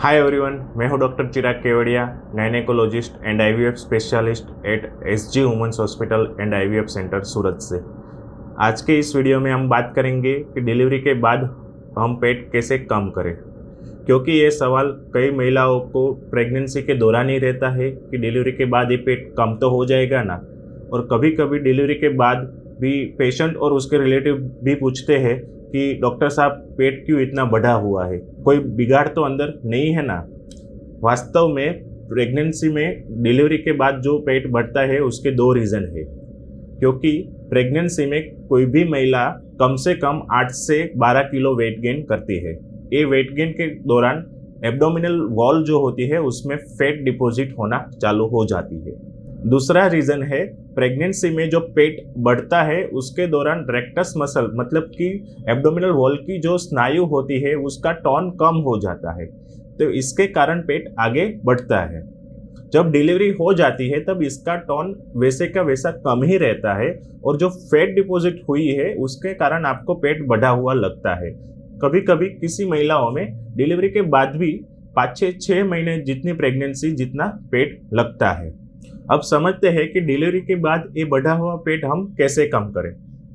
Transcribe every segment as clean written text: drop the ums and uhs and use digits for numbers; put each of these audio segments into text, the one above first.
हाय everyone, मैं हूं doctor Chirag Kevadia, gynaecologist and IVF specialist at SG women's hospital and IVF centre Surat से। आज के इस वीडियो में हम बात करेंगे कि डिलीवरी के बाद हम पेट कैसे कम करें, क्योंकि ये सवाल कई महिलाओं को प्रेगनेंसी के दौरान ही रहता है कि डिलीवरी के बाद ये पेट कम तो हो जाएगा ना। और कभी कभी डिलीवरी के बाद भी पेशेंट और उसके रिलेटिव भी पूछते हैं कि डॉक्टर साहब पेट क्यों इतना बढ़ा हुआ है, कोई बिगाड़ तो अंदर नहीं है ना। वास्तव में प्रेगनेंसी में डिलीवरी के बाद जो पेट बढ़ता है उसके दो रीज़न है। क्योंकि प्रेगनेंसी में कोई भी महिला कम से कम 8 से 12 किलो वेट गेन करती है। ये वेट गेन के दौरान एब्डोमिनल वॉल जो होती है उसमें फैट डिपॉजिट होना चालू हो जाती है। दूसरा रीज़न है प्रेगनेंसी में जो पेट बढ़ता है उसके दौरान रेक्टस मसल मतलब कि एब्डोमिनल वॉल की जो स्नायु होती है उसका टोन कम हो जाता है, तो इसके कारण पेट आगे बढ़ता है। जब डिलीवरी हो जाती है तब इसका टोन वैसे का वैसा कम ही रहता है और जो फैट डिपॉजिट हुई है उसके कारण आपको पेट बढ़ा हुआ लगता है। कभी कभी किसी महिलाओं में डिलीवरी के बाद भी 5 से 6 महीने जितनी प्रेगनेंसी जितना पेट लगता है। अब समझते हैं कि डिलीवरी के बाद ये बढ़ा हुआ पेट हम कैसे कम करें।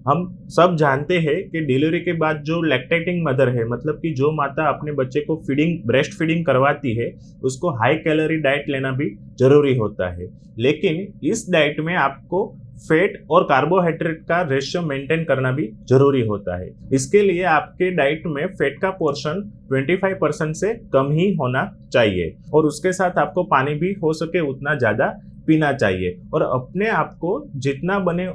हम सब जानते हैं कि डिलीवरी के बाद जो लैक्टेटिंग मदर है, मतलब कि जो माता अपने बच्चे को ब्रेस्ट फीडिंग करवाती है, उसको हाई कैलोरी डाइट लेना भी जरूरी होता है। लेकिन इस डाइट में आपको फैट और कार्बोहाइड्रेट का रेशियो मेंटेन करना भी जरूरी होता है। इसके लिए आपके डाइट में फैट का पोर्शन 25% से कम ही होना चाहिए और उसके साथ आपको पानी भी हो सके उतना ज़्यादा पीना चाहिए और अपने आप को जितना बने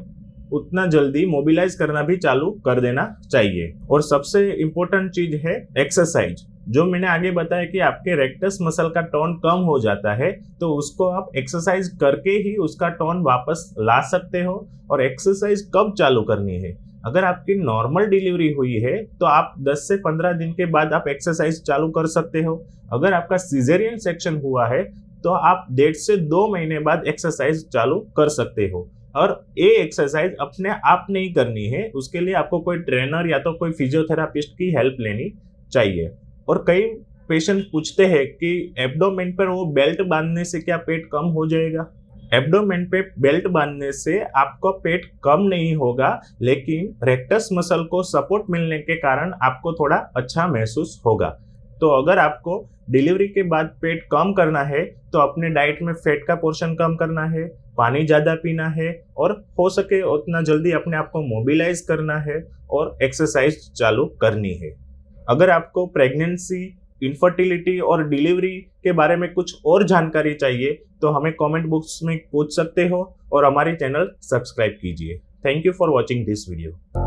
उतना जल्दी मोबिलाइज करना भी चालू कर देना चाहिए। और सबसे इम्पोर्टेंट चीज है एक्सरसाइज। जो मैंने आगे बताया कि आपके रेक्टस मसल का टोन कम हो जाता है, तो उसको आप एक्सरसाइज करके ही उसका टोन वापस ला सकते हो। और एक्सरसाइज कब चालू करनी है? अगर आपकी नॉर्मल डिलीवरी हुई है तो आप 10 से 15 दिन के बाद आप एक्सरसाइज चालू कर सकते हो। अगर आपका सिजेरियन सेक्शन हुआ है तो आप 1.5 से 2 महीने बाद एक्सरसाइज चालू कर सकते हो। और ये एक्सरसाइज अपने आप नहीं करनी है, उसके लिए आपको कोई ट्रेनर या तो कोई फिजियोथेरापिस्ट की हेल्प लेनी चाहिए। और कई पेशेंट पूछते हैं कि एब्डोमेन पर वो बेल्ट बांधने से क्या पेट कम हो जाएगा? एब्डोमेन पे बेल्ट बांधने से आपका पेट कम नहीं होगा, लेकिन रेक्टस मसल को सपोर्ट मिलने के कारण आपको थोड़ा अच्छा महसूस होगा। तो अगर आपको डिलीवरी के बाद पेट कम करना है तो अपने डाइट में फैट का पोर्शन कम करना है, पानी ज़्यादा पीना है और हो सके उतना जल्दी अपने आप को मोबिलाइज करना है और एक्सरसाइज चालू करनी है। अगर आपको प्रेगनेंसी, इनफर्टिलिटी और डिलीवरी के बारे में कुछ और जानकारी चाहिए तो हमें कमेंट बॉक्स में पूछ सकते हो और हमारे चैनल सब्सक्राइब कीजिए। Thank you for watching this video.